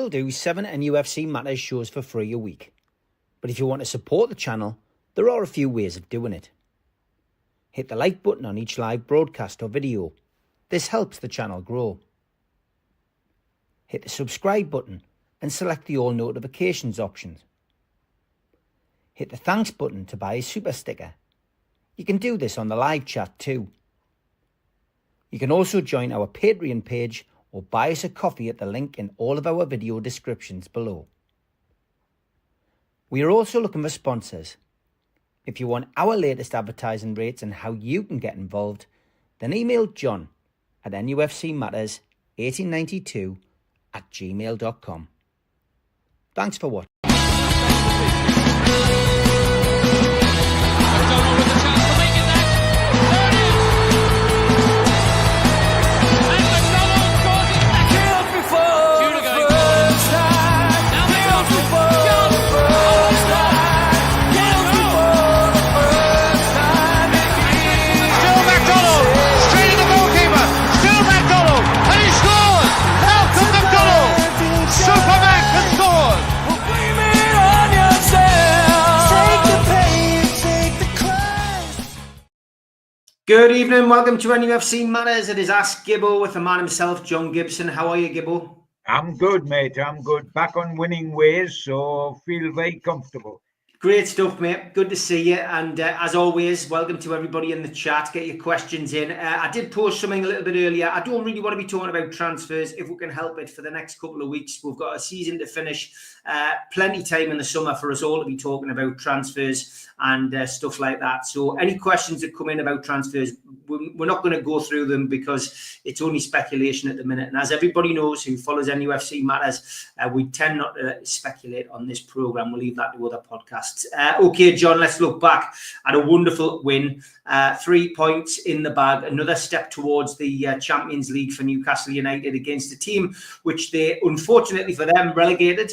still do 7 NUFC Matters shows for free a week. But if you want to support the channel, there are a few ways of doing it. Hit the like button on each live broadcast or video. This helps the channel grow. Hit the subscribe button and select the all notifications option. Hit the thanks button to buy a super sticker. You can do this on the live chat too. You can also join our Patreon page or buy us a coffee at the link in all of our video descriptions below. We are also looking for sponsors. If you want our latest advertising rates and how you can get involved, then email John at nufcmatters1892@gmail.com. Thanks for watching. Good evening, welcome to NUFC Matters. It is Ask Gibbo with the man himself, John Gibson. How are you, Gibbo? I'm good, mate. I'm good. Back on winning ways, so feel very comfortable. Great stuff, mate. Good to see you. And as always, welcome to everybody in the chat. Get your questions in. I did post something a little bit earlier. I don't really want to be talking about transfers if we can help it for the next couple of weeks. We've got a season to finish. Plenty time in the summer for us all to be talking about transfers and stuff like that. So any questions that come in about transfers, we're not going to go through them because it's only speculation at the minute. And as everybody knows who follows NUFC Matters, we tend not to speculate on this programme. We'll leave that to other podcasts. Okay, John, let's look back at a wonderful win. 3 points in the bag. Another step towards the Champions League for Newcastle United against a team which they, unfortunately for them, relegated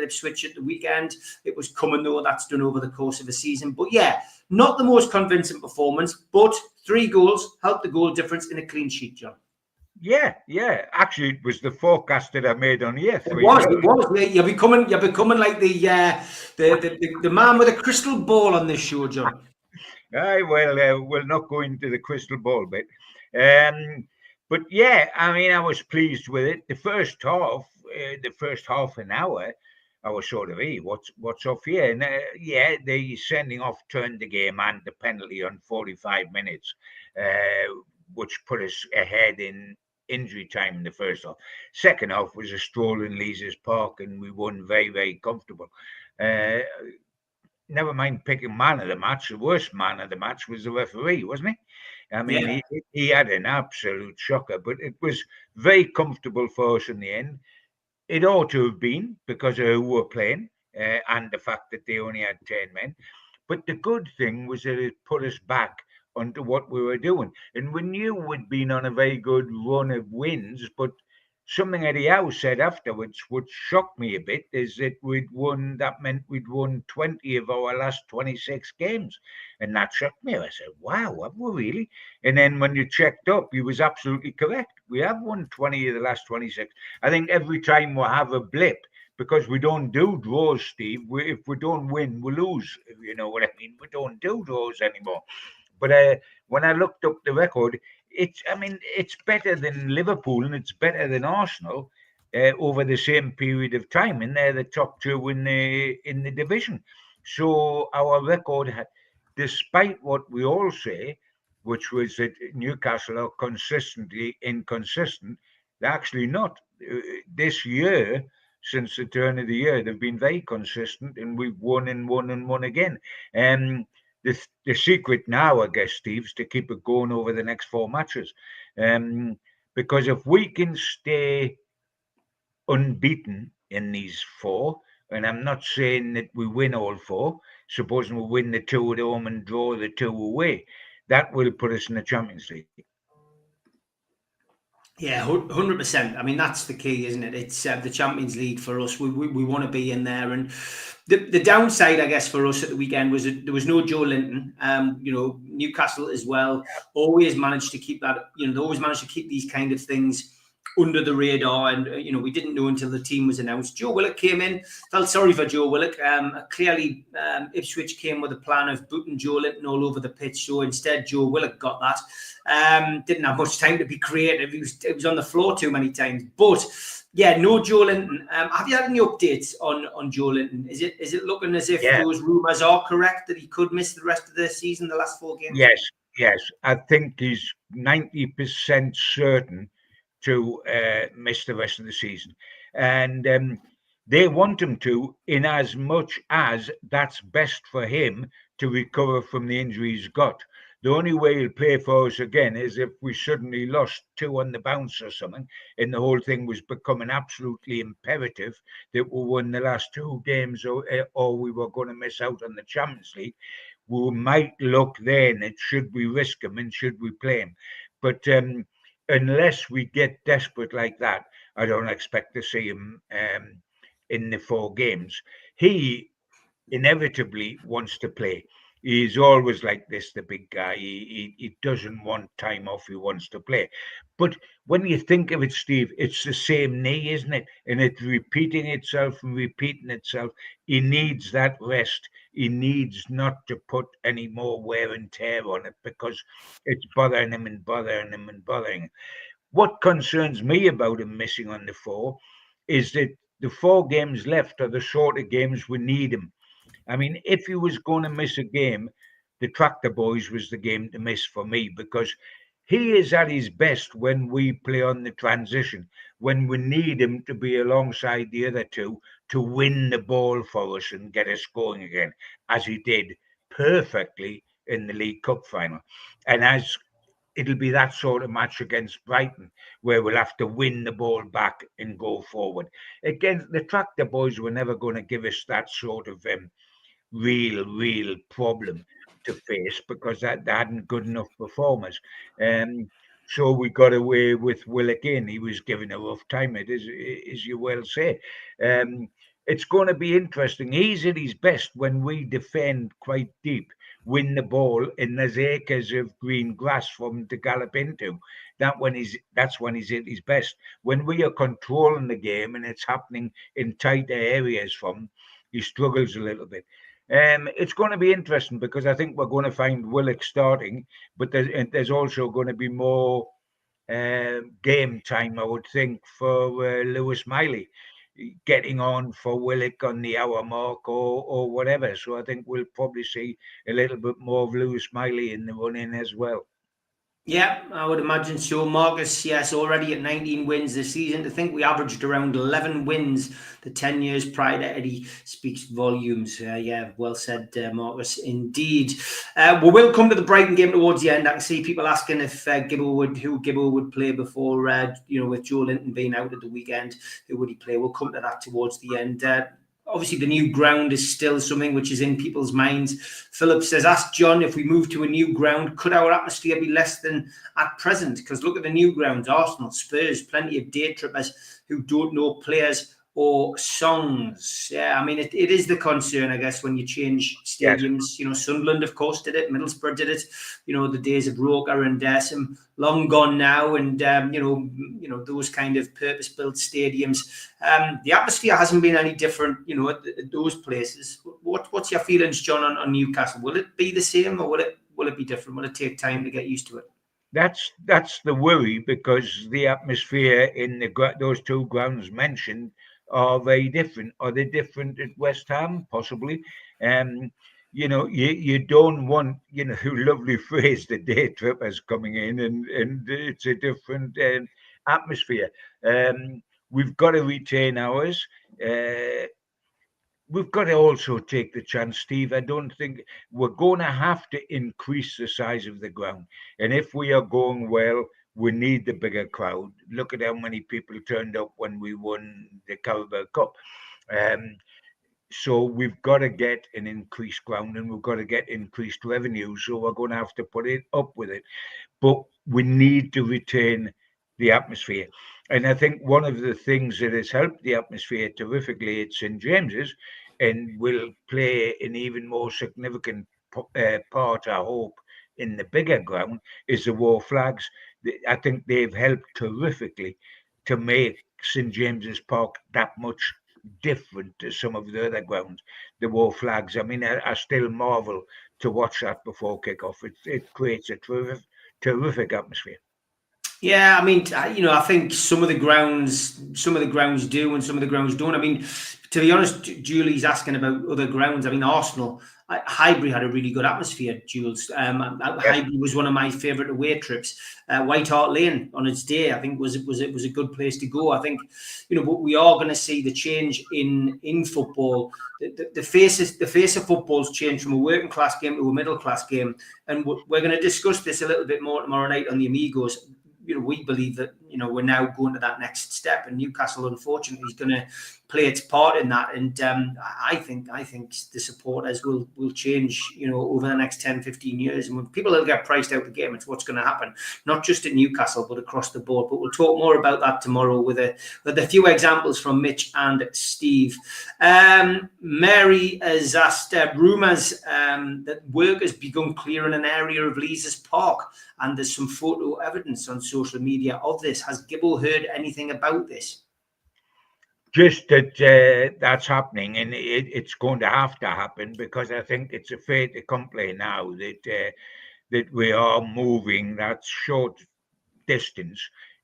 Ipswich at the weekend. It was coming, though. That's done over the course of a season. But yeah, not the most convincing performance, but 3 goals helped the goal difference in a clean sheet, John. Yeah. Actually, it was the forecast that I made on here. It was. You're becoming like the man with a crystal ball on this show, John. We'll not go into the crystal ball bit. But yeah, I mean, I was pleased with it. The first half an hour, I was sort of, hey, what's off here? And the sending off turned the game and the penalty on 45 minutes, which put us ahead in injury time in the first half. Second half was a stroll in Leazes Park and we won very, very comfortable. Never mind picking man of the match. The worst man of the match was the referee, wasn't he? I mean, he had an absolute shocker, but it was very comfortable for us in the end. It ought to have been because of who were playing and the fact that they only had 10 men. But the good thing was that it put us back onto what we were doing. And we knew we'd been on a very good run of wins, but something Eddie Howe said afterwards, which shocked me a bit, is that that meant we'd won 20 of our last 26 games. And that shocked me. I said, wow, have we really? And then when you checked up, he was absolutely correct. We have won 20 of the last 26. I think every time we have a blip, because we don't do draws, Steve, if we don't win, we lose. You know what I mean? We don't do draws anymore. But when I looked up the record, it's better than Liverpool and it's better than Arsenal over the same period of time, and they're the top 2 in the division. So our record, despite what we all say, which was that Newcastle are consistently inconsistent, they're actually not. This year, since the turn of the year, they've been very consistent, and we've won and won and won again. The secret now, I guess, Steve, is to keep it going over the next 4 matches. Because if we can stay unbeaten in these 4, and I'm not saying that we win all 4, supposing we win the 2 at home and draw the 2 away, that will put us in the Champions League. Yeah, 100%. I mean, that's the key, isn't it? It's the Champions League for us. We want to be in there. And the downside, I guess, for us at the weekend was that there was no Joelinton. Newcastle as well always managed to keep that. They always managed to keep these kind of things under the radar, and we didn't know until the team was announced. Joe Willock came in. Felt sorry for Joe Willock. Clearly, Ipswich came with a plan of booting Joelinton all over the pitch. So instead, Joe Willock got that. Didn't have much time to be creative. He was on the floor too many times. But yeah, no Joelinton. Have you had any updates on Joelinton? Is it looking as if those rumours are correct that he could miss the rest of the season, the last 4 games? Yes. I think he's 90% certain to miss the rest of the season, and they want him to, in as much as that's best for him to recover from the injury he's got. The only way he'll play for us again is if we suddenly lost 2 on the bounce or something, and the whole thing was becoming absolutely imperative that we won the last 2 games, or we were going to miss out on the Champions League. We might look then at should we risk him and should we play him, but unless we get desperate like that, I don't expect to see him in the 4 games. He inevitably wants to play. He's always like this, the big guy. He doesn't want time off. He wants to play. But when you think of it, Steve, it's the same knee, isn't it? And it's repeating itself and repeating itself. He needs that rest. He needs not to put any more wear and tear on it because it's bothering him and bothering him and bothering him. What concerns me about him missing on the 4 is that the 4 games left are the sort of games we need him. I mean, if he was going to miss a game, the Tractor Boys was the game to miss for me, because he is at his best when we play on the transition, when we need him to be alongside the other 2 to win the ball for us and get us going again, as he did perfectly in the League Cup final. And as it'll be that sort of match against Brighton where we'll have to win the ball back and go forward. Again, the Tractor Boys were never going to give us that sort of real problem to face because they hadn't good enough performers. So we got away with Willock in. He was given a rough time, as you well say. It's going to be interesting. He's at his best when we defend quite deep, win the ball, and there's acres of green grass for him to gallop into. That's when he's at his best. When we are controlling the game and it's happening in tighter areas from him, he struggles a little bit. It's going to be interesting because I think we're going to find Willock starting, but there's also going to be more game time, I would think, for Lewis Miley getting on for Willock on the hour mark or whatever. So I think we'll probably see a little bit more of Lewis Miley in the run-in as well. Yeah, I would imagine so. Marcus, yes, already at 19 wins this season. To think we averaged around 11 wins the 10 years prior to Eddie speaks volumes. Yeah, well said, Marcus, indeed. We will come to the Brighton game towards the end. I can see people asking if who Gibbo would play before, with Joelinton being out at the weekend, who would he play? We'll come to that towards the end. Obviously, the new ground is still something which is in people's minds. Philip says, ask John, if we move to a new ground, could our atmosphere be less than at present? Because look at the new grounds, Arsenal, Spurs, plenty of day trippers who don't know players or songs. Yeah, I mean, it is the concern, I guess, when you change stadiums. Yes. Sunderland, of course, did it. Middlesbrough did it. The days of Roker and some long gone now, and those kind of purpose-built stadiums. The atmosphere hasn't been any different, at those places. What's your feelings, John, on Newcastle? Will it be the same, or will it be different? Will it take time to get used to it? That's the worry, because the atmosphere in those 2 grounds mentioned are very different. Are they different at West Ham? Possibly. You don't want, lovely phrase, the day trippers coming in, and it's a different atmosphere. We've got to retain ours. We've got to also take the chance, Steve. I don't think we're going to have to increase the size of the ground. And if we are going well, we need the bigger crowd. Look at how many people turned up when we won the Carabao Cup. So we've got to get an increased ground, and we've got to get increased revenue. So we're going to have to put it up with it. But we need to retain the atmosphere. And I think one of the things that has helped the atmosphere terrifically at St. James's, and will play an even more significant part, I hope, in the bigger ground, is the war flags. I think they've helped terrifically to make St James's Park that much different to some of the other grounds. The war flags. I mean, I still marvel to watch that before kick-off. It creates a terrific atmosphere. Yeah, I mean, I think some of the grounds do, and some of the grounds don't. I mean, to be honest, Julie's asking about other grounds. I mean, Arsenal, Highbury had a really good atmosphere. Jules, Highbury was one of my favourite away trips. White Hart Lane on its day, I think, was a good place to go. I think, but we are going to see the change in football. The face of football's changed from a working class game to a middle class game, and we're going to discuss this a little bit more tomorrow night on the Amigos. We believe that, we're now going to that next step, and Newcastle, unfortunately, is going to play its part in that. And I think the supporters will change, over the next 10, 15 years. And when people will get priced out the game, it's what's going to happen, not just at Newcastle, but across the board. But we'll talk more about that tomorrow with a few examples from Mitch and Steve. Mary has asked, rumours that work has begun clearing an area of Leazes Park, and there's some photo evidence on social media of this. Has Gibbo heard anything about this? Just that that's happening, and it's going to have to happen, because I think it's a fait accompli now that we are moving that short distance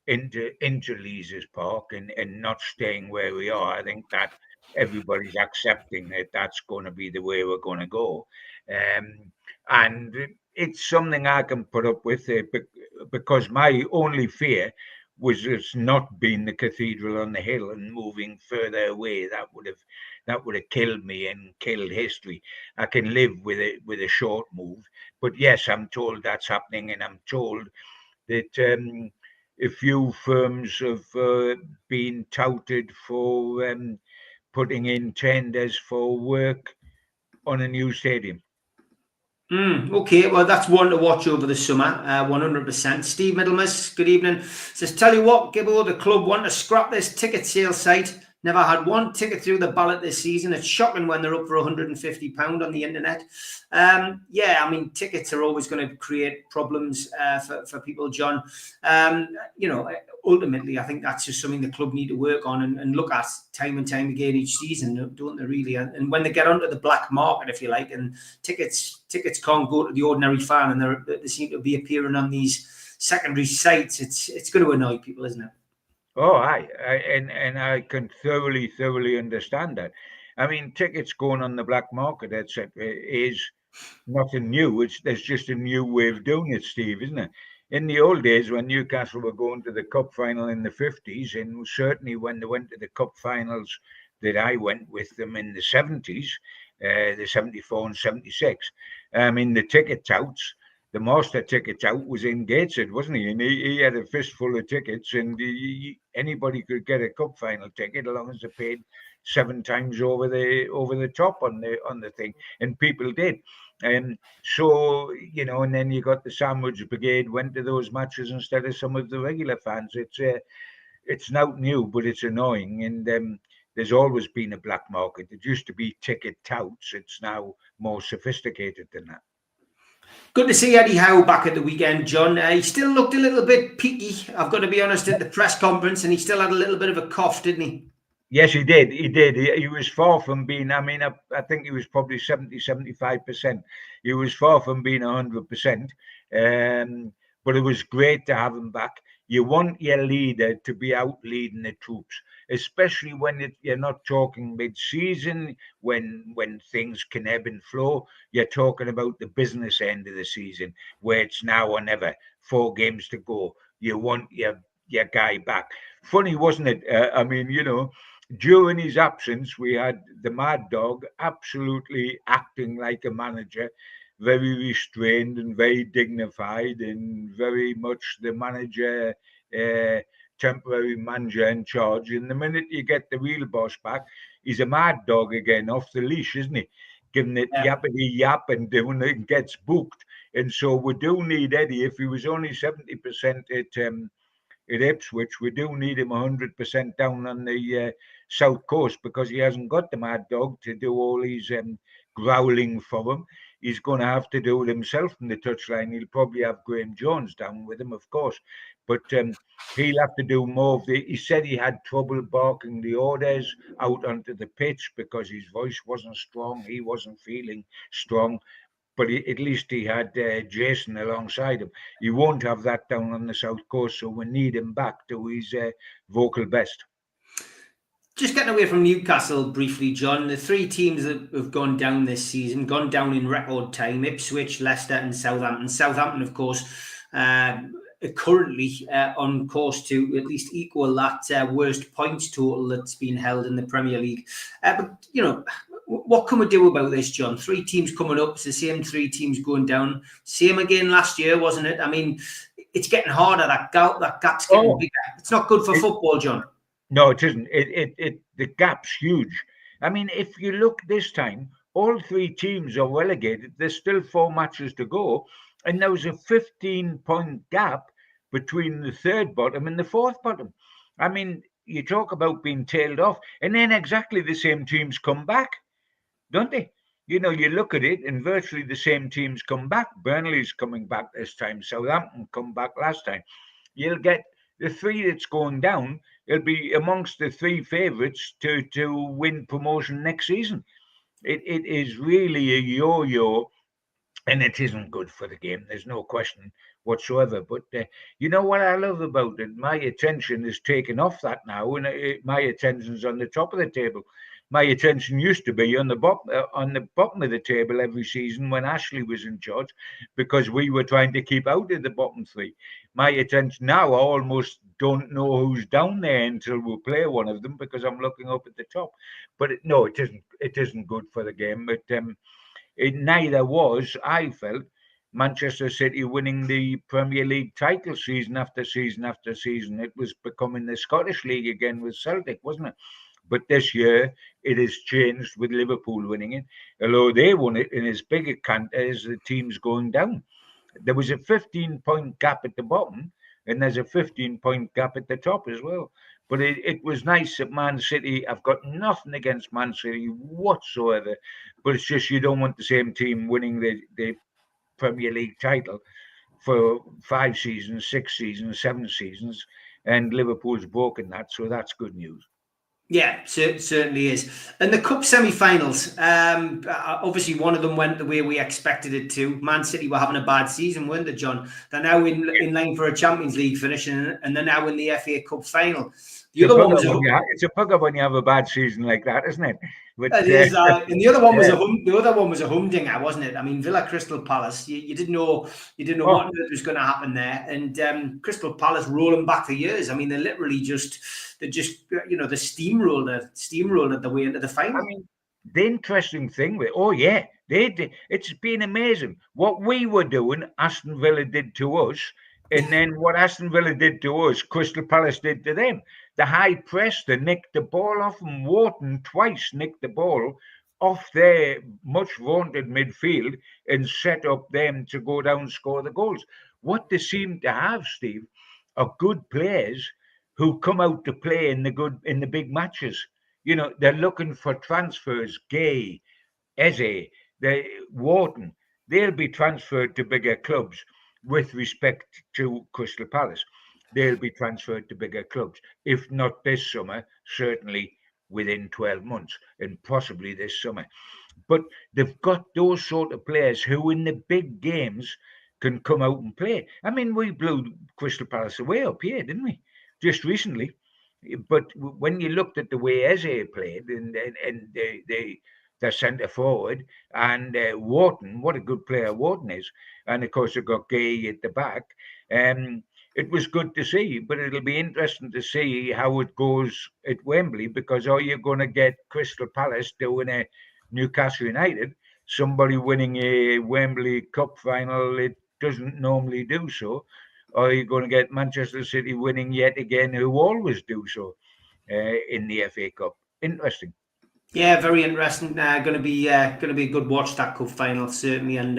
into Leazes Park and not staying where we are. I think that everybody's accepting that that's going to be the way we're going to go, and it's something I can put up with, because my only fear was it's not being the cathedral on the hill and moving further away. That would have killed me and killed history. I can live with a short move, but yes, I'm told that's happening, and I'm told that a few firms have been touted for putting in tenders for work on a new stadium. Okay, well, that's one to watch over the summer, 100%. Steve Middlemas, good evening. Says, tell you what, Gibbo, the club want to scrap this ticket sale site. Never had one ticket through the ballot this season. It's shocking when they're up for £150 on the internet. Yeah, I mean, tickets are always going to create problems for people, John. Ultimately, I think that's just something the club need to work on and look at time and time again each season, don't they, really? And when they get onto the black market, if you like, and tickets can't go to the ordinary fan, and they seem to be appearing on these secondary sites, it's going to annoy people, isn't it? Oh, and I can thoroughly understand that. I mean, tickets going on the black market, etc., is nothing new. There's just a new way of doing it, Steve, isn't it? In the old days, when Newcastle were going to the cup final in the 50s, and certainly when they went to the cup finals that I went with them in the 70s, the 74 and 76, I mean, the ticket touts. The master ticket tout was in Gateshead, wasn't he? And he had a fistful of tickets, and anybody could get a cup final ticket as long as they paid 7 times over the top on the thing, and people did. And so, and then you got the Sandwich Brigade went to those matches instead of some of the regular fans. It's not new, but it's annoying, and there's always been a black market. It used to be ticket touts. It's now more sophisticated than that. Good to see Eddie Howe back at the weekend, John. He still looked a little bit peaky, I've got to be honest, at the press conference, and he still had a little bit of a cough, didn't he? Yes, he did. He was far from being, I mean, I think he was probably 75%. He was far from being 100%. But it was great to have him back. You want your leader to be out leading the troops, especially when you're not talking mid-season, when things can ebb and flow. You're talking about the business end of the season, where it's now or never, 4 games to go. You want your guy back. Funny, wasn't it? I mean, during his absence, we had the Mad Dog absolutely acting like a manager, very restrained and very dignified, and very much the manager, temporary manager in charge. And the minute you get the real boss back, he's a Mad Dog again, off the leash, isn't he? Giving it yappity yap and doing it and gets booked. And so we do need Eddie. If he was only 70% at Ipswich, we do need him 100% down on the south coast, because he hasn't got the Mad Dog to do all his growling for him. he's going to have to do it himself from the touchline. He'll probably have Graham Jones down with him, of course, but he'll have to do more of the. He said he had trouble barking the orders out onto the pitch because his voice wasn't strong. He wasn't feeling strong. But at least he had Jason alongside him. He won't have that down on the South Coast, so we need him back to his vocal best. Just getting away from Newcastle briefly, John, the 3 teams that have gone down this season, gone down in record time: Ipswich, Leicester and Southampton. Southampton, of course, currently on course to at least equal that worst points total that's been held in the Premier League. But, what can we do about this, John? 3 teams coming up, it's the same 3 teams going down. Same again last year, wasn't it? I mean, it's getting harder. That gap's getting bigger. It's not good for football, John. No, it isn't. The gap's huge. I mean, if you look this time, all 3 teams are relegated. There's still 4 matches to go, and there was a 15-point gap between the 3rd bottom and the 4th bottom. I mean, you talk about being tailed off, and then exactly the same teams come back, don't they? You look at it, and virtually the same teams come back. Burnley's coming back this time. Southampton come back last time. You'll get the 3 that's going down. It'll be amongst the 3 favourites to win promotion next season. It is really a yo-yo, and it isn't good for the game. There's no question whatsoever. But you know what I love about it? My attention is taken off that now, and my attention's on the top of the table. My attention used to be on the bottom of the table every season when Ashley was in charge, because we were trying to keep out of the bottom 3. My attention now, I almost don't know who's down there until we play one of them, because I'm looking up at the top. But no, it isn't. It isn't good for the game. But it neither was, I felt, Manchester City winning the Premier League title season after season after season. It was becoming the Scottish League again with Celtic, wasn't it? But this year, it has changed with Liverpool winning it, although they won it in as big a canter as the teams going down. There was a 15-point gap at the bottom, and there's a 15-point gap at the top as well. But it was nice that Man City, I've got nothing against Man City whatsoever, but it's just you don't want the same team winning the Premier League title for 5 seasons, 6 seasons, 7 seasons, and Liverpool's broken that, so that's good news. Yeah, certainly is. And the Cup semi-finals, obviously one of them went the way we expected it to. Man City were having a bad season, weren't they, John? They're now in line for a Champions League finish, and they're now in the FA Cup final. The other one was it's a bugger when you have a bad season like that, isn't it? But, it is, and the other one was a humdinger, wasn't it? I mean, Villa Crystal Palace. You didn't know what was going to happen there, and Crystal Palace rolling back for years. I mean, they steamrolled the way into the final. I mean, the interesting thing it's been amazing what we were doing. Aston Villa did to us, and then what Aston Villa did to us, Crystal Palace did to them. The high press, they nicked the ball off them. Wharton twice nicked the ball off their much vaunted midfield and set up them to go down and score the goals. What they seem to have, Steve, are good players who come out to play in the big matches. They're looking for transfers. Gay, Eze, Wharton, they'll be transferred to bigger clubs. With respect to Crystal Palace, they'll be transferred to bigger clubs. If not this summer, certainly within 12 months, and possibly this summer. But they've got those sort of players who in the big games can come out and play. I mean, we blew Crystal Palace away up here, didn't we? Just recently. But when you looked at the way Eze played and their centre forward and Wharton, what a good player Wharton is. And of course, they've got Gay at the back. It was good to see, but it'll be interesting to see how it goes at Wembley, because are you going to get Crystal Palace doing a Newcastle United, somebody winning a Wembley Cup final? It doesn't normally do so. Or are you going to get Manchester City winning yet again, who always do so in the FA Cup? Interesting. Yeah, very interesting. Going to be a good watch, that cup final, certainly. And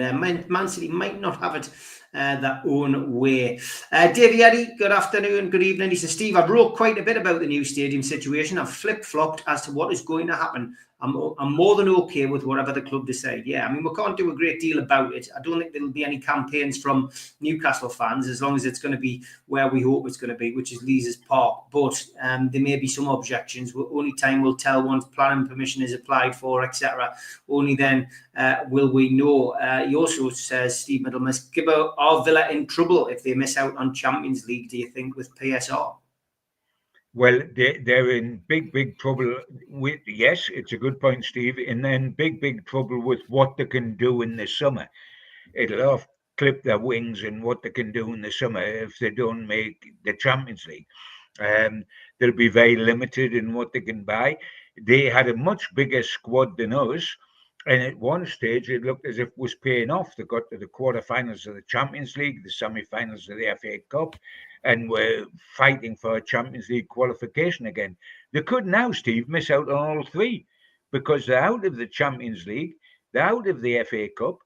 Man City might not have it their own way. Davey Eddy, good afternoon, good evening. He says, Steve, I wrote quite a bit about the new stadium situation. I've flip-flopped as to what is going to happen. I'm more than okay with whatever the club decide. Yeah, I mean, we can't do a great deal about it. I don't think there'll be any campaigns from Newcastle fans as long as it's going to be where we hope it's going to be, which is Leazes Park. But there may be some objections. Only time will tell once planning permission is applied for, etc. Only then will we know. He also says, Steve Middlemiss, Gibbo, are Villa in trouble if they miss out on Champions League, do you think, with PSR? Well, they're in big trouble with, yes, it's a good point, Steve, and then big trouble with what they can do in the summer. It'll off clip their wings in what they can do in the summer if they don't make the Champions League. They'll be very limited in what they can buy. They had a much bigger squad than us, and at one stage it looked as if it was paying off. They got to the quarterfinals of the Champions League, the semi-finals of the FA Cup, and were fighting for a Champions League qualification again. They could now, Steve, miss out on all three because they're out of the Champions League, they're out of the FA Cup,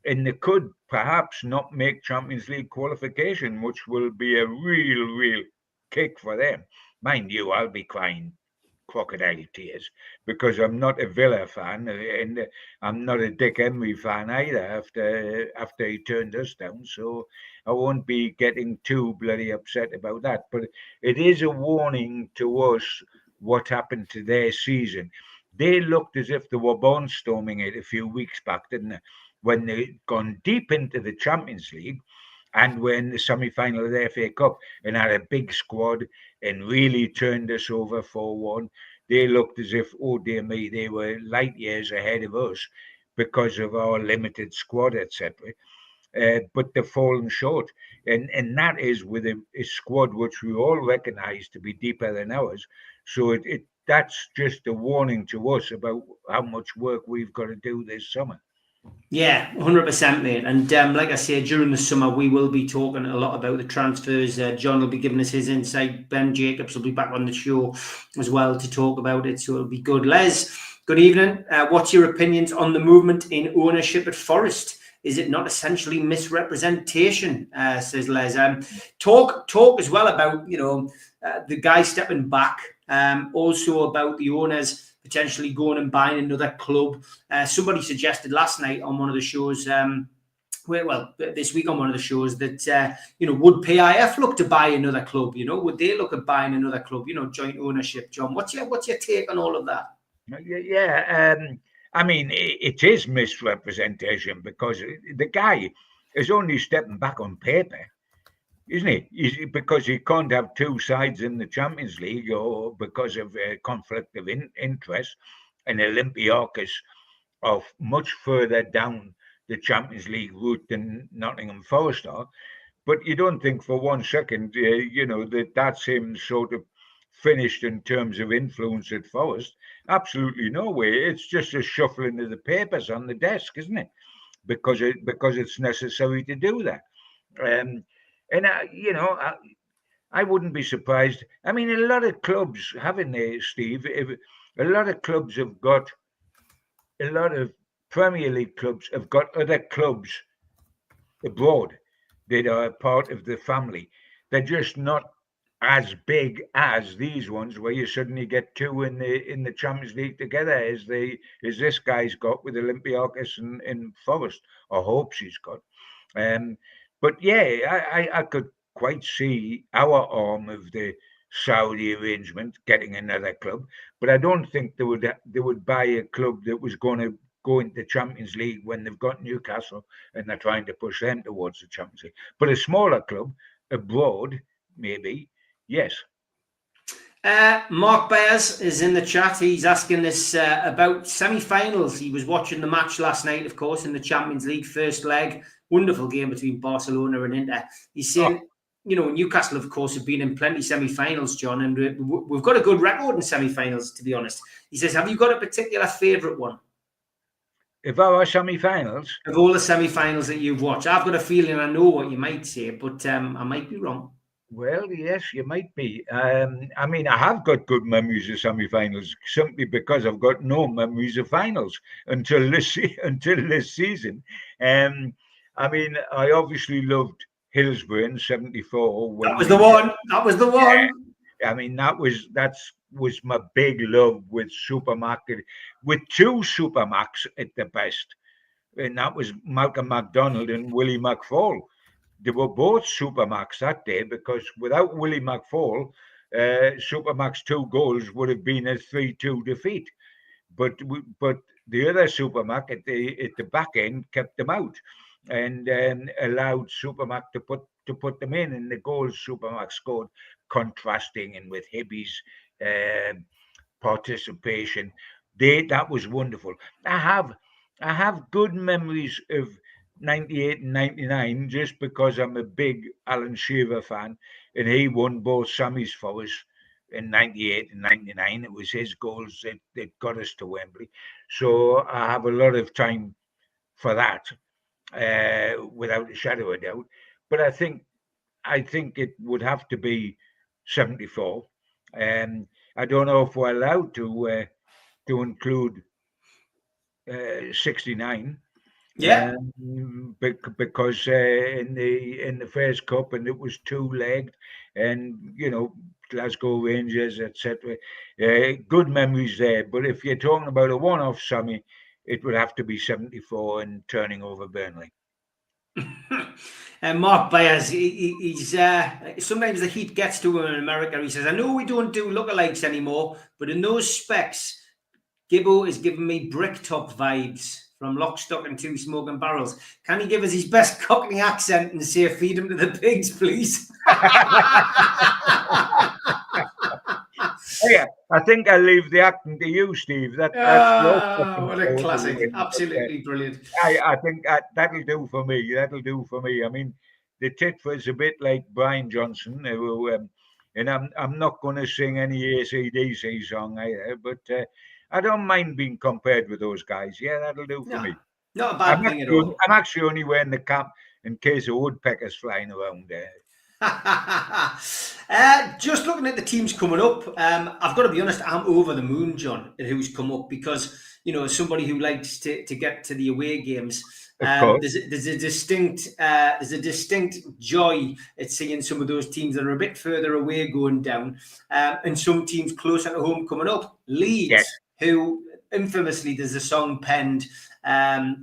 and they could perhaps not make Champions League qualification, which will be a real kick for them. Mind you, I'll be crying crocodile tears because I'm not a Villa fan and I'm not a Dick Emery fan either after he turned us down, so I won't be getting too bloody upset about that. But it is a warning to us what happened to their season. They looked as if they were barnstorming it a few weeks back, didn't they, when they'd gone deep into the Champions League and were in the semi-final of the FA Cup and had a big squad and really turned us over 4-1. They looked as if, oh dear me, they were light years ahead of us because of our limited squad, etc. But they've fallen short. And that is with a squad which we all recognise to be deeper than ours. So that's just a warning to us about how much work we've got to do this summer. Yeah, 100%, mate. And like I say, during the summer, we will be talking a lot about the transfers. John will be giving us his insight. Ben Jacobs will be back on the show as well to talk about it. So it'll be good. Les, good evening. What's your opinions on the movement in ownership at Forest? Is it not essentially misrepresentation? Says Les. Talk as well about, the guy stepping back. Also about the owners potentially going and buying another club. Somebody suggested last night on one of the shows, this week on one of the shows that, would PIF look to buy another club? Would they look at buying another club? Joint ownership. John, what's your take on all of that? Yeah, I mean, it is misrepresentation because the guy is only stepping back on paper, isn't he? Because he can't have two sides in the Champions League or because of conflict of interest, and Olympiacos are much further down the Champions League route than Nottingham Forest are. But you don't think for 1 second, that's him sort of finished in terms of influence at Forest. Absolutely no way. It's just a shuffling of the papers on the desk, isn't it? Because it's necessary to do that. And I wouldn't be surprised. I mean, a lot of clubs, haven't they, Steve? A lot of clubs have got, a lot of Premier League clubs have got other clubs abroad that are part of the family. They're just not as big as these ones, where you suddenly get two in the Champions League together, as this guy's got with Olympiacos and Forest, or hopes he's got. But yeah, I could quite see our arm of the Saudi arrangement getting another club, but I don't think they would buy a club that was going to go into the Champions League when they've got Newcastle and they're trying to push them towards the Champions League. But a smaller club abroad, maybe, yes. Mark Bears is in the chat. He's asking us about semi-finals. He was watching the match last night, of course, in the Champions League first leg. Wonderful game between Barcelona and Inter. He's saying, Newcastle, of course, have been in plenty semi-finals, John, and we've got a good record in semi-finals, to be honest. He says, have you got a particular favourite one? Of our semi-finals? Of all the semi-finals that you've watched. I've got a feeling I know what you might say, but I might be wrong. Well, yes, you might be. I mean, I have got good memories of semi-finals simply because I've got no memories of finals until this season. I mean, I obviously loved Hillsborough in '74. That was the one. Yeah, I mean, that was my big love with Supermac, with two Supermacs at the best, and that was Malcolm MacDonald and Willie McFall. They were both Supermacs that day, because without Willie McFall, Supermac's 2 goals would have been a 3-2 defeat. But the other Supermac at the back end kept them out, and allowed Supermac to put them in. And the goals Supermac scored, contrasting and with Hibby's participation, that was wonderful. I have good memories of 98 and 99, just because I'm a big Alan Shearer fan, and he won both semis for us in 98 and 99. It was his goals that got us to Wembley. So I have a lot of time for that, without a shadow of a doubt. But I think it would have to be 74. I don't know if we're allowed to include 69. Yeah. Because in the first cup, and it was 2-legged, and Glasgow Rangers, etc. Good memories there. But if you're talking about a one-off semi, it would have to be 74 and turning over Burnley. And Mark Byers, he's sometimes the heat gets to him in America. He says, "I know we don't do lookalikes anymore, but in those specs, Gibbo is giving me Bricktop vibes from Lock, Stock and Two Smoking Barrels. Can he give us his best Cockney accent and say, 'Feed him to the pigs, please'?" Yeah, I think I'll leave the acting to you, Steve. That's what a classic. Absolutely brilliant. I think that'll do for me. That'll do for me. I mean, the tit was a bit like Brian Johnson, and I'm not going to sing any AC/DC song either, but I don't mind being compared with those guys. Yeah, that'll do for me. Not a bad thing at all. I'm actually only wearing the cap in case of woodpeckers flying around there. Just looking at the teams coming up, I've got to be honest, I'm over the moon, John, at who's come up, because as somebody who likes to get to the away games, there's a distinct joy at seeing some of those teams that are a bit further away going down, and some teams closer to home coming up. Leeds, who infamously, there's a song penned,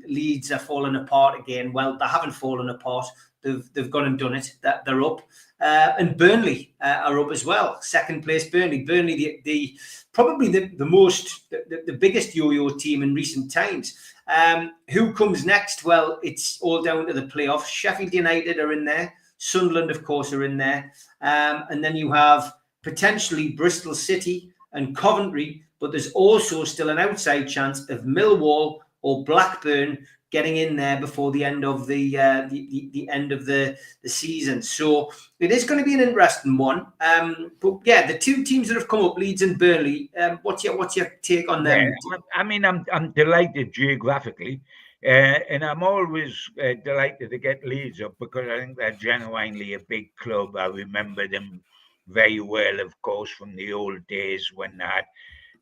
Leeds are falling apart again. Well, they haven't fallen apart. They've gone and done it. They're up, and Burnley are up as well. Second place, Burnley. Burnley, probably the biggest yo-yo team in recent times. Who comes next? Well, it's all down to the playoffs. Sheffield United are in there. Sunderland, of course, are in there, and then you have potentially Bristol City and Coventry. But there's also still an outside chance of Millwall or Blackburn getting in there before the end of the end of the season. So it is going to be an interesting one. But yeah, the two teams that have come up, Leeds and Burnley, what's your take on them? Yeah, I mean, I'm delighted geographically, and I'm always delighted to get Leeds up, because I think they're genuinely a big club. I remember them very well, of course, from the old days when they had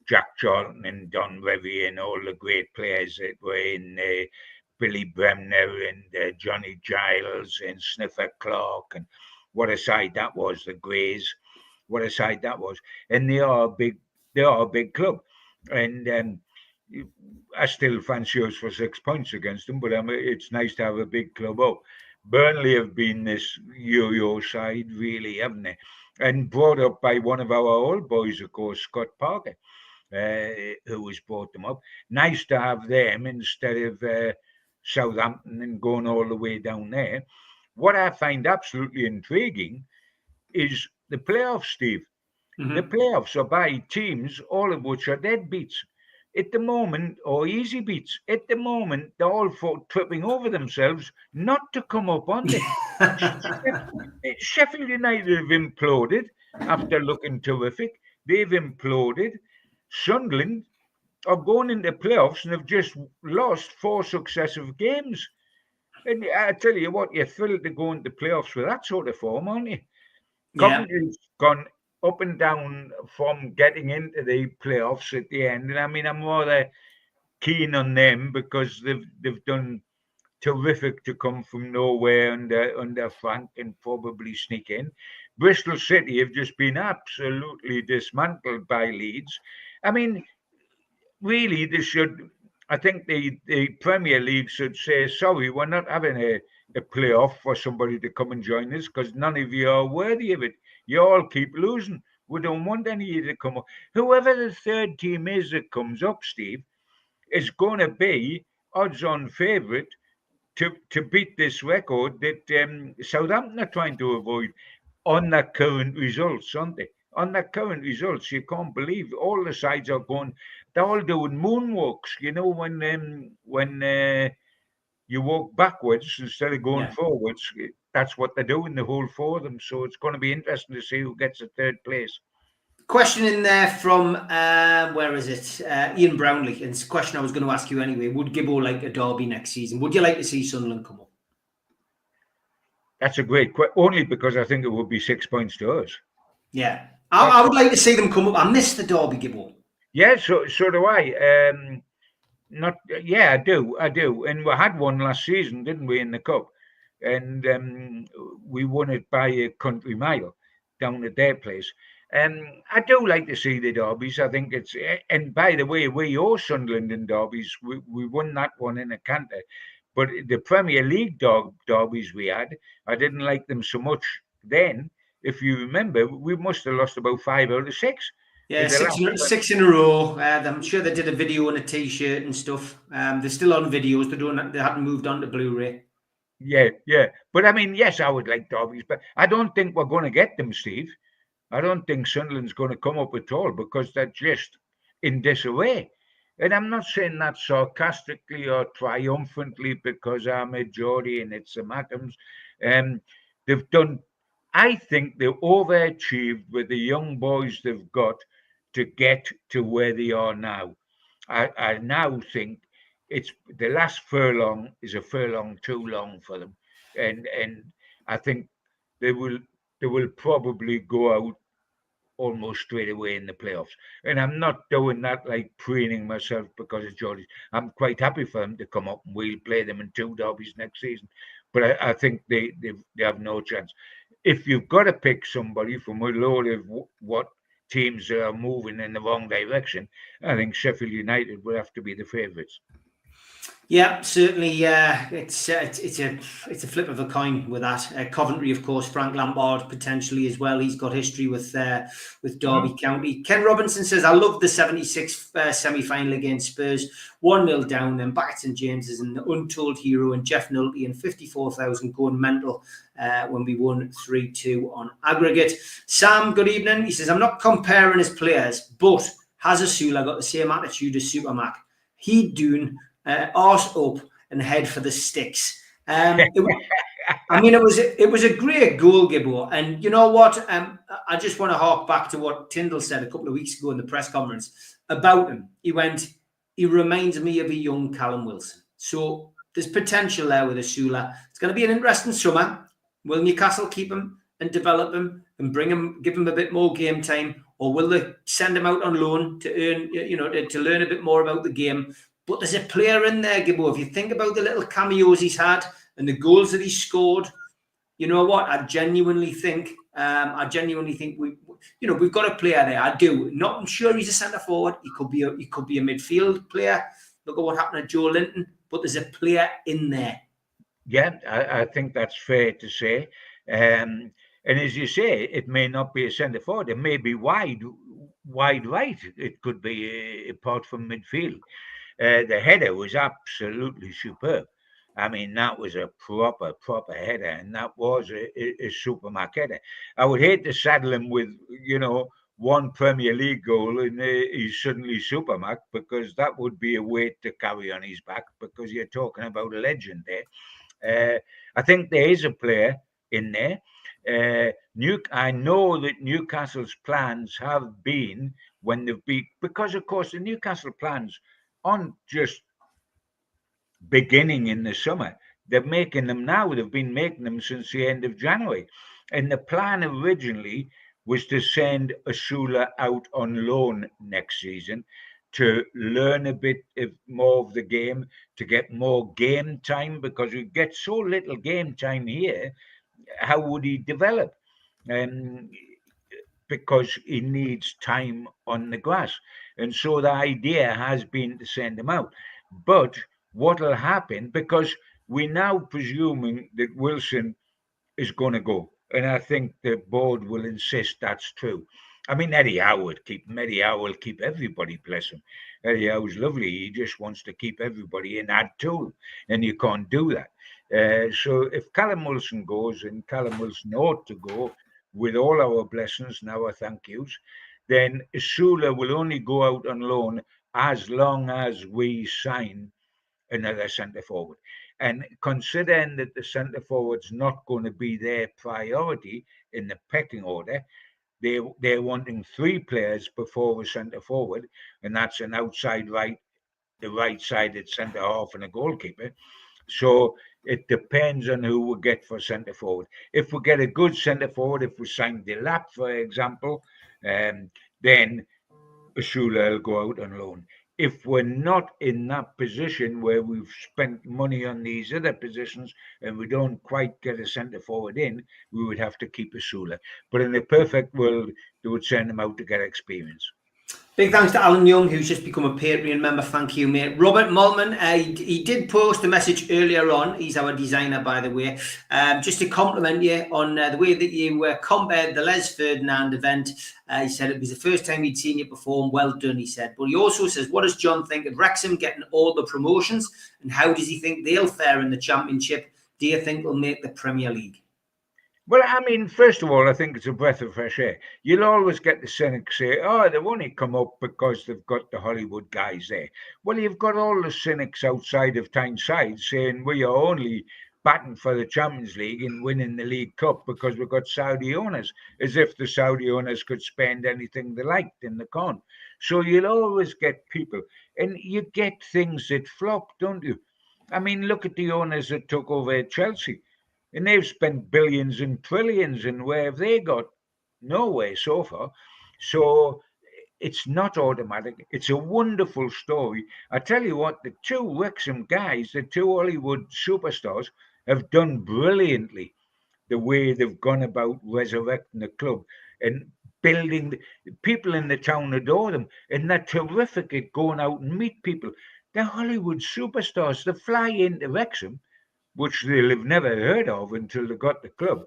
Jack Joelinton and Don Revie and all the great players that were in Billy Bremner and Johnny Giles and Sniffer Clark, and what a side that was, the Greys, what a side that was. And they are a big club, and I still fancy us for 6 points against them, but it's nice to have a big club up. Burnley have been this yo-yo side, really, haven't they? And brought up by one of our old boys, of course, Scott Parker, who has brought them up. Nice to have them instead of Southampton and going all the way down there. What I find absolutely intriguing is the playoffs, Steve. Mm-hmm. The playoffs are by teams, all of which are deadbeats at the moment, or easy beats. At the moment, they're all tripping over themselves not to come up on it. Sheffield United have imploded after looking terrific. They've imploded. Sunderland are going into playoffs and have just lost 4 successive games. And I tell you what, you're thrilled to go into playoffs with that sort of form, aren't you? Yeah. Coventry's gone up and down from getting into the playoffs at the end. And I mean, I'm rather keen on them because they've done terrific to come from nowhere under Frank and probably sneak in. Bristol City have just been absolutely dismantled by Leeds. I mean, really, they should. I think the Premier League should say, sorry, we're not having a playoff for somebody to come and join us because none of you are worthy of it. You all keep losing. We don't want any of you to come up. Whoever the third team is that comes up, Steve, is going to be odds-on favourite to beat this record that Southampton are trying to avoid on their current results, aren't they? On their current results, you can't believe all the sides are going. They're all doing moonwalks. You know when you walk backwards instead of going forwards. That's what they're doing, the whole four of them. So it's going to be interesting to see who gets the third place. Question in there from where is it? Ian Brownlee. And it's a question I was going to ask you anyway. Would Gibbo like a derby next season? Would you like to see Sunderland come up? That's a great question. Only because I think it would be 6 points to us. Yeah, I would like to see them come up. I miss the derby, Gibbo. Yeah, so do I. I do. And we had one last season, didn't we, in the cup? And we won it by a country mile down at their place. I do like to see the derbies. I think it's, and by the way, we owe Sunderland in derbies. We won that one in a canter. But the Premier League derbies we had, I didn't like them so much then. If you remember, we must have lost about 5 out of 6. Yeah, six in a row. I'm sure they did a video and a T-shirt and stuff. They're still on videos. They haven't moved on to Blu-ray. Yeah. But I mean, yes, I would like derbies, but I don't think we're going to get them, Steve. I don't think Sunderland's going to come up at all because they're just in disarray. And I'm not saying that sarcastically or triumphantly because I'm a Geordie and it's the Mackhams. They've done, I think they've overachieved with the young boys they've got to get to where they are now. I now think it's the last furlong is a furlong too long for them. And I think they will probably go out almost straight away in the playoffs. And I'm not doing that like preening myself because it's Geordies. I'm quite happy for them to come up and we'll play them in 2 derbies next season. But I think they have no chance. If you've got to pick somebody from a load of what teams are moving in the wrong direction, I think Sheffield United will have to be the favourites. Yeah, certainly. It's a flip of a coin with that. Coventry, of course, Frank Lampard potentially as well. He's got history with Derby County. Ken Robinson says, "I love the '76 semi-final against Spurs. 1-0 down, then back at St James's and the untold hero and Jeff Nolte and 54,000 going mental when we won 3-2 on aggregate." Sam, good evening. He says, "I'm not comparing his players, but has Asula got the same attitude as Supermac? He'd do arse up and head for the sticks." It was a great goal, Gibbo. And you know what? I just want to hark back to what Tyndall said a couple of weeks ago in the press conference about him. He went, "He reminds me of a young Callum Wilson." So there's potential there with Asula. It's going to be an interesting summer. Will Newcastle keep him and develop him and give him a bit more game time, or will they send him out on loan to earn, to learn a bit more about the game? But there's a player in there, Gibbo. If you think about the little cameos he's had and the goals that he scored, you know what? I genuinely think we've got a player there. I do. I'm sure he's a centre forward. He could be a midfield player. Look at what happened at Joelinton. But there's a player in there. Yeah, I think that's fair to say. And as you say, it may not be a centre forward. It may be wide right. It could be apart from midfield. The header was absolutely superb. I mean, that was a proper header, and that was a Supermac header. I would hate to saddle him with, one Premier League goal and he's suddenly Supermac, because that would be a weight to carry on his back, because you're talking about a legend there. I think there is a player in there. I know that Newcastle's plans have been because of course the Newcastle plans aren't just beginning in the summer. They're making them now. They've been making them since the end of January. And the plan originally was to send Asula out on loan next season to learn a bit more of the game, to get more game time, because we get so little game time here. How would he develop? because he needs time on the grass. And so the idea has been to send him out. But what will happen, because we're now presuming that Wilson is going to go, and I think the board will insist that's true. I mean, Eddie Howe would keep him. Eddie Howe will keep everybody, bless him. Eddie Howe's lovely. He just wants to keep everybody and add to him, and you can't do that. So if Callum Wilson goes, and Callum Wilson ought to go, with all our blessings and our thank yous, then Sula will only go out on loan as long as we sign another centre forward. And considering that the centre forward's not going to be their priority in the pecking order, they're wanting 3 players before a centre forward, and that's an outside right, the right-sided centre half, and a goalkeeper. So it depends on who we get for centre forward. If we get a good centre forward, if we sign Delap, for example, then Shula will go out on loan. If we're not in that position where we've spent money on these other positions and we don't quite get a centre forward in, we would have to keep Shula. But in the perfect world, they would send him out to get experience. Big thanks to Alan Young, who's just become a Patreon member. Thank you, mate. Robert Maltman, he did post a message earlier on. He's our designer, by the way. Just to compliment you on the way that you compared the Les Ferdinand event. He said it was the first time he'd seen you perform. Well done, he said. But he also says, what does John think of Wrexham getting all the promotions? And how does he think they'll fare in the Championship? Do you think they'll make the Premier League? Well, I mean, first of all, I think it's a breath of fresh air. You'll always get the cynics say, oh, they've only come up because they've got the Hollywood guys there. Well, you've got all the cynics outside of Tyneside saying we are only batting for the Champions League and winning the League Cup because we've got Saudi owners, as if the Saudi owners could spend anything they liked, and they can't. So you'll always get people, and you get things that flop, don't you? I mean, look at the owners that took over Chelsea. And they've spent billions and trillions, and where have they got? Nowhere so far. So it's not automatic. It's a wonderful story. I tell you what, the 2 Wrexham guys, the 2 Hollywood superstars, have done brilliantly the way they've gone about resurrecting the club and building. People in the town adore them, and they're terrific at going out and meet people. They're Hollywood superstars. They fly into Wrexham, which they'll have never heard of until they got the club,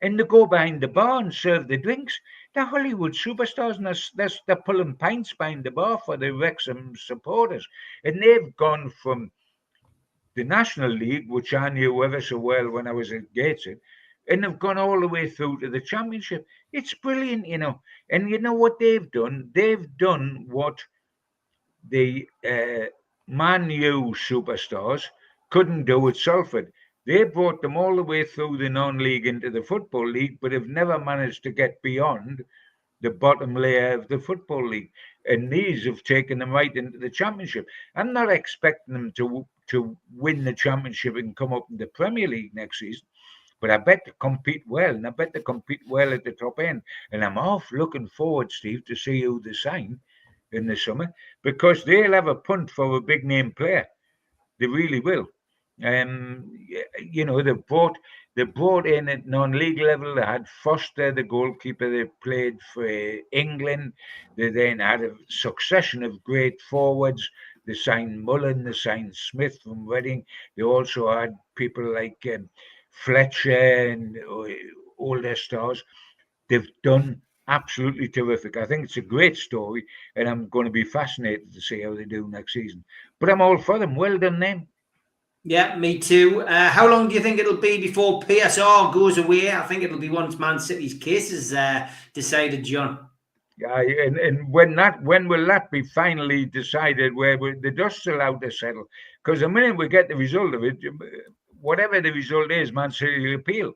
and they go behind the bar and serve the drinks. They're Hollywood superstars, and they're pulling pints behind the bar for the Wrexham supporters. And they've gone from the National League, which I knew ever so well when I was at Gateshead, and they've gone all the way through to the Championship. It's brilliant, you know. And you know what they've done? They've done what the Man U superstars couldn't do at Salford. They brought them all the way through the non-league into the Football League, but have never managed to get beyond the bottom layer of the Football League. And these have taken them right into the Championship. I'm not expecting them to win the Championship and come up in the Premier League next season, but I bet they compete well, and I bet they compete well at the top end. And I'm off looking forward, Steve, to see who they sign in the summer, because they'll have a punt for a big name player. They really will. You know, they brought in at non-league level. They had Foster, the goalkeeper. They played for England. They then had a succession of great forwards. They signed Mullen. They signed Smith from Reading. They also had people like Fletcher and all their stars. They've done absolutely terrific. I think it's a great story, and I'm going to be fascinated to see how they do next season. But I'm all for them. Well done, them. Yeah, me too. How long do you think it'll be before PSR goes away? I think it'll be once Man City's case is decided, John. Yeah, and when will that be finally decided, where the dust's allowed to settle? Because the minute we get the result of it, whatever the result is, Man City will appeal.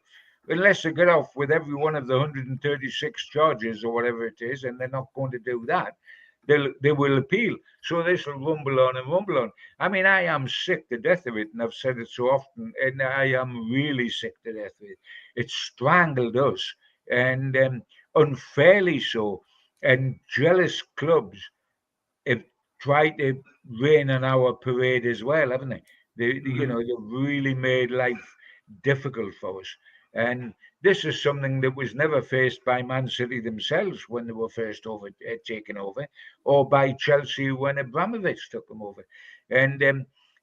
Unless they get off with every one of the 136 charges or whatever it is, and they're not going to do that, they will appeal. So this will rumble on and rumble on. I mean, I am sick to death of it, and I've said it so often, and I am really sick to death of it. It's strangled us, and unfairly so. And jealous clubs have tried to rain on our parade as well, haven't they? You know, they've really made life difficult for us. And this is something that was never faced by Man City themselves when they were first taken over, or by Chelsea when Abramovich took them over. And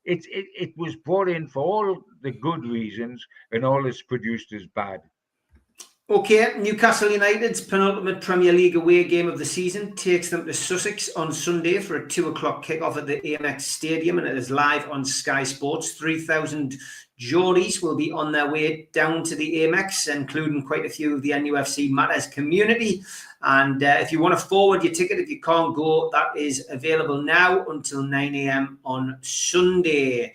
it was brought in for all the good reasons, and all it's produced is bad. Okay, Newcastle United's penultimate Premier League away game of the season takes them to Sussex on Sunday for a 2:00 kickoff at the AMX Stadium, and it is live on Sky Sports. 3,000 Geordies will be on their way down to the AMX, including quite a few of the NUFC Matters community. And if you want to forward your ticket, if you can't go, that is available now until 9 a.m. on Sunday.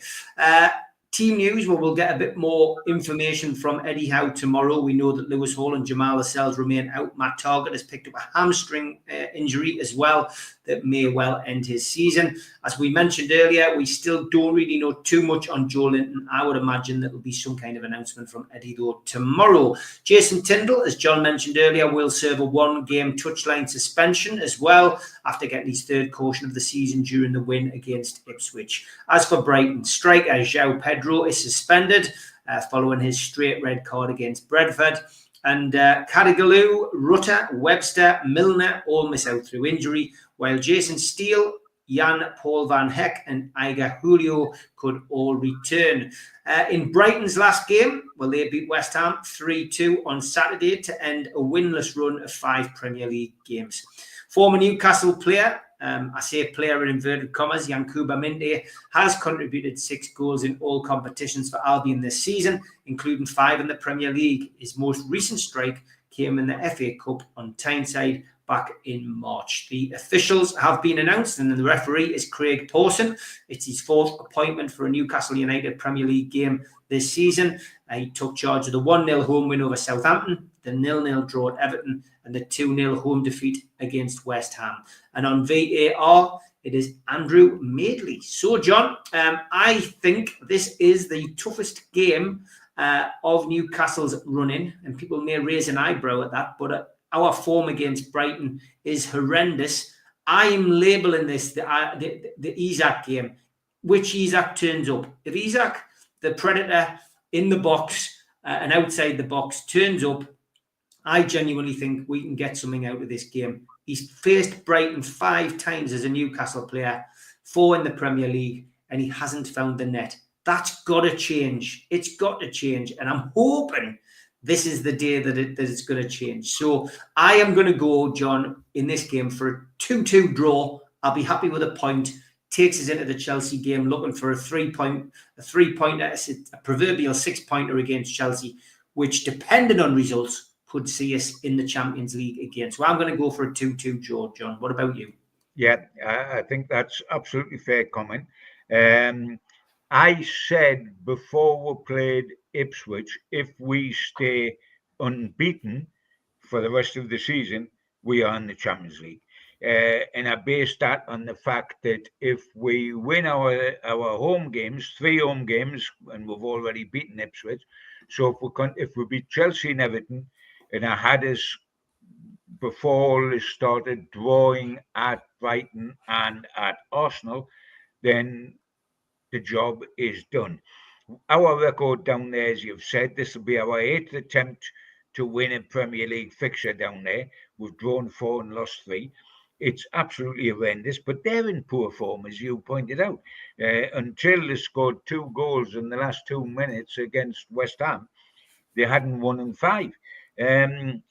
Team news, where we'll get a bit more information from Eddie Howe tomorrow. We know that Lewis Hall and Jamal Lascelles remain out. Matt Targett has picked up a hamstring injury as well that may well end his season. As we mentioned earlier, we still don't really know too much on Joelinton. I would imagine that will be some kind of announcement from Eddie though tomorrow. Jason Tindall, as John mentioned earlier, will serve a one-game touchline suspension as well after getting his third caution of the season during the win against Ipswich. As for Brighton, striker João Pedro is suspended following his straight red card against Brentford. And Cadigaloo, Rutter, Webster, Milner all miss out through injury, while Jason Steele, Jan Paul van Heck and Iga Julio could all return. In Brighton's last game, well, they beat West Ham 3-2 on Saturday to end a winless run of 5 Premier League games. Former Newcastle player, I say player in inverted commas, Yankuba Minte, has contributed 6 goals in all competitions for Albion this season, including 5 in the Premier League. His most recent strike came in the FA Cup on Tyneside back in March. The officials have been announced, and the referee is Craig Pawson. It's his 4th appointment for a Newcastle United Premier League game this season. He took charge of the 1-0 home win over Southampton, the 0-0 draw at Everton, and the 2-0 home defeat against West Ham. And on VAR, it is Andrew Madeley. So, John, I think this is the toughest game of Newcastle's run-in, and people may raise an eyebrow at that, but our form against Brighton is horrendous. I am labelling this the Isak game. Which Isak turns up? If Isak, the predator in the box and outside the box, turns up, I genuinely think we can get something out of this game. He's faced Brighton 5 times as a Newcastle player, 4 in the Premier League, and he hasn't found the net. That's got to change. It's got to change. And I'm hoping this is the day that it's going to change. So I am going to go, John, in this game for a 2-2 draw. I'll be happy with a point. Takes us into the Chelsea game looking for a 3-pointer, a proverbial 6-pointer against Chelsea, which, depending on results, could see us in the Champions League again. So I'm going to go for a 2-2 draw, John. What about you? Yeah, I think that's absolutely fair comment. I said before we played Ipswich, if we stay unbeaten for the rest of the season, we are in the Champions League. And I based that on the fact that if we win our home games, 3 home games, and we've already beaten Ipswich, so if we beat Chelsea and Everton, and I had us before all this started drawing at Brighton and at Arsenal, then the job is done. Our record down there, as you've said, this will be our 8th attempt to win a Premier League fixture down there. We've drawn 4 and lost 3. It's absolutely horrendous, but they're in poor form, as you pointed out. Until they scored 2 goals in the last 2 minutes against West Ham, they hadn't won in 5. And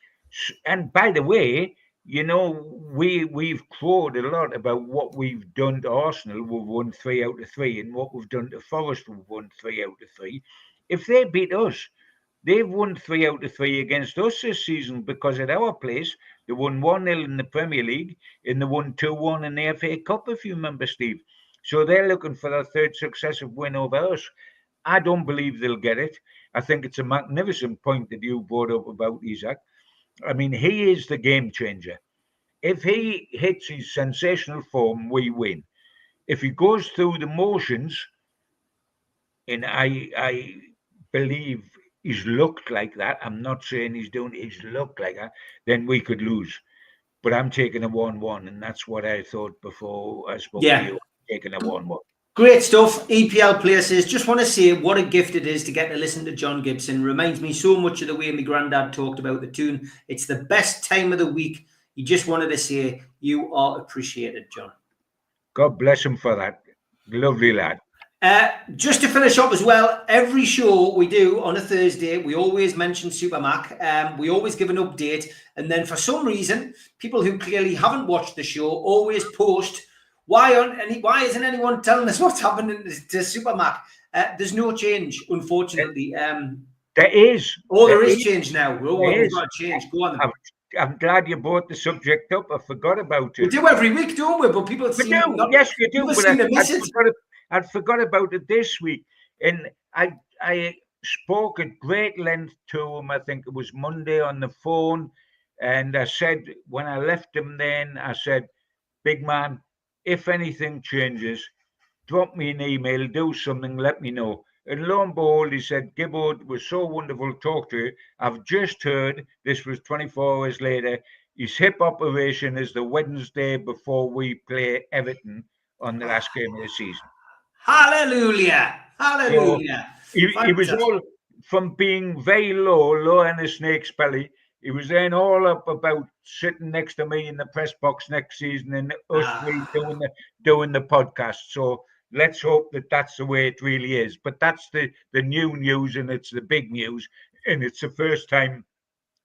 by the way, you know, we've crowed a lot about what we've done to Arsenal. We've won 3 out of 3, and what we've done to Forest, we've won 3 out of 3. If they beat us, they've won 3 out of 3 against us this season, because at our place, they won 1-0 in the Premier League, and they won 2-1 in the FA Cup, if you remember, Steve. So they're looking for their 3rd successive win over us. I don't believe they'll get it. I think it's a magnificent point that you brought up about Isak. I mean, he is the game changer. If he hits his sensational form, we win. If he goes through the motions, and I believe he's looked like that, I'm not saying he's looked like that, then we could lose. But I'm taking a 1-1, and that's what I thought before I spoke to you, taking a 1-1. Great stuff. EPL places. Just want to say what a gift it is to get to listen to John Gibson. Reminds me so much of the way my granddad talked about the tune. It's the best time of the week. He just wanted to say you are appreciated, John. God bless him for that. Lovely lad. Just to finish up as well, every show we do on a Thursday, we always mention Supermac. We always give an update. And then for some reason, people who clearly haven't watched the show always post, why isn't anyone telling us what's happening to Supermac? There's no change, unfortunately. There is. There is change now. We've got to change. Go on. I'm glad you brought the subject up. I forgot about it. We do every week, don't we? But people seem not. Yes, you do. But I forgot about it this week. And I spoke at great length to him. I think it was Monday on the phone. And I said, when I left him then, I said, big man, if anything changes, drop me an email, do something, let me know. And lo and behold, he said, Gibbo, it was so wonderful to talk to you. I've just heard, this was 24 hours later, his hip operation is the Wednesday before we play Everton on the last game of the season. Hallelujah. Hallelujah. So he was all from being very low in a snake's belly. He was then all up about sitting next to me in the press box next season and us doing the podcast. So let's hope that that's the way it really is. But that's the new news, and it's the big news, and it's the first time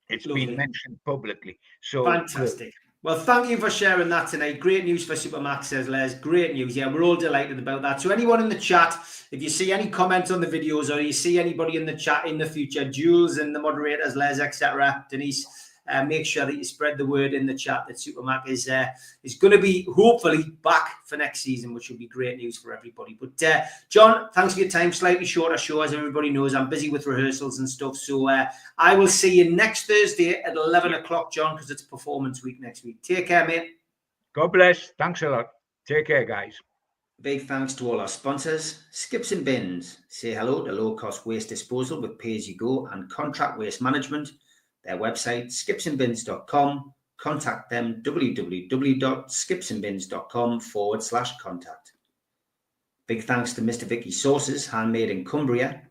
it's been mentioned publicly. So fantastic. Well, thank you for sharing that tonight. Great news for Supermac, says Les. Great news. Yeah, we're all delighted about that. So anyone in the chat, if you see any comments on the videos or you see anybody in the chat in the future, Jules and the moderators, Les, etc., Denise, make sure that you spread the word in the chat that Supermac is going to be hopefully back for next season, which will be great news for everybody. But John, thanks for your time. Slightly shorter show, as everybody knows. I'm busy with rehearsals and stuff. So I will see you next Thursday at 11 o'clock, John, because it's performance week next week. Take care, mate. God bless. Thanks a lot. Take care, guys. Big thanks to all our sponsors. Skips and Bins. Say hello to low-cost waste disposal with pay-as-you-go and contract waste management. Their website, skipsandbins.com. Contact them, www.skipsandbins.com/contact. Big thanks to Mr. Vicky Sauces, handmade in Cumbria.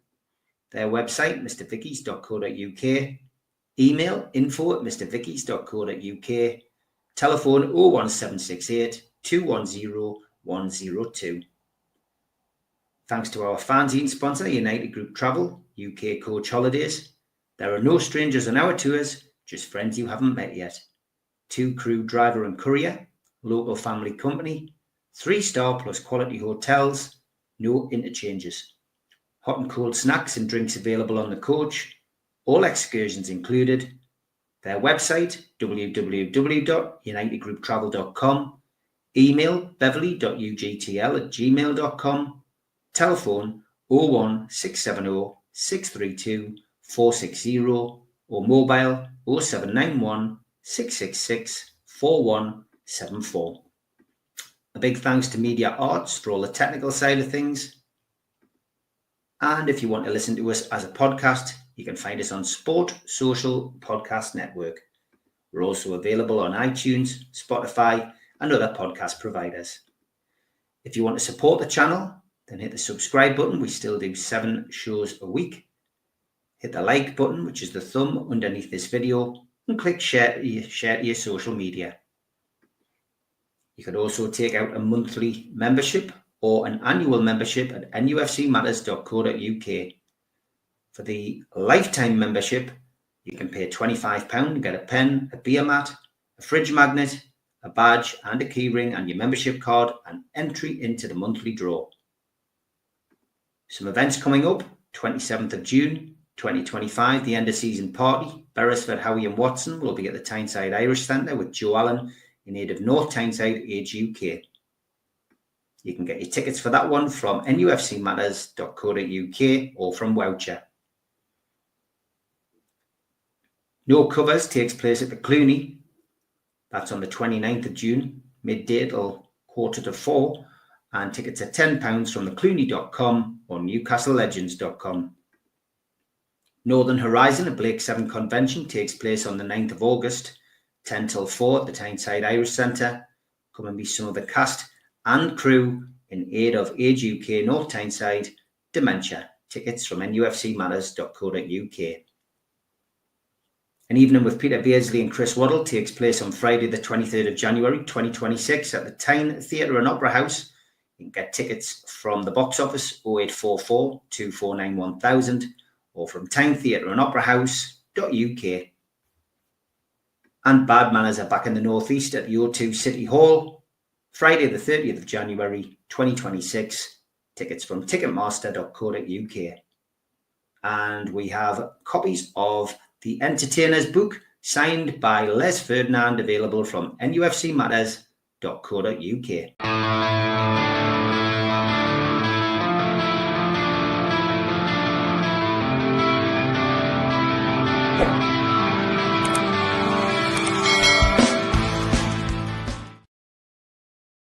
Their website, mrvickies.co.uk. Email, info@mrvickies.co.uk. Telephone 01768 210 102. Thanks to our fanzine sponsor, United Group Travel, UK Coach Holidays. There are no strangers on our tours, just friends you haven't met yet. 2 crew, driver and courier, local family company, 3-star plus quality hotels, no interchanges. Hot and cold snacks and drinks available on the coach, all excursions included. Their website, www.unitedgrouptravel.com. Email beverly.ugtl@gmail.com. Telephone 01670 632 460 or mobile 0791 666 4174. A big thanks to Media Arts for all the technical side of things. And if you want to listen to us as a podcast, you can find us on Sport Social Podcast Network. We're also available on iTunes, Spotify, and other podcast providers. If you want to support the channel, then hit the subscribe button. We still do 7 shows a week. Hit the like button, which is the thumb underneath this video, and click share to your social media. You could also take out a monthly membership or an annual membership at nufcmatterspodcast.co.uk. For the lifetime membership, you can pay £25 and get a pen, a beer mat, a fridge magnet, a badge and a keyring and your membership card and entry into the monthly draw. Some events coming up, 27th of June, 2025, the end of season party. Beresford, Howe and Watson will be at the Tyneside Irish Centre with Joe Allen in aid of North Tyneside Age UK. You can get your tickets for that one from nufcmatterspodcast.co.uk or from Voucher. No Covers takes place at the Clooney. That's on the 29th of June, midday till 3:45, and tickets are £10 from theclooney.com or newcastlelegends.com. Northern Horizon, a Blake 7 convention, takes place on the 9th of August, 10 till 4 at the Tyneside Irish Centre. Come and meet some of the cast and crew in aid of Age UK North Tyneside Dementia. Tickets from nufcmatterspodcast.co.uk. An evening with Peter Beardsley and Chris Waddle takes place on Friday the 23rd of January 2026 at the Tyne Theatre and Opera House. You can get tickets from the box office 0844 249 1000 or from tynetheatreandoperahouse.uk. And Bad Manners are back in the Northeast at the O2 City Hall, Friday the 30th of January 2026. Tickets from ticketmaster.co.uk. And we have copies of The Entertainer's book signed by Les Ferdinand available from nufcmatterspodcast.co.uk.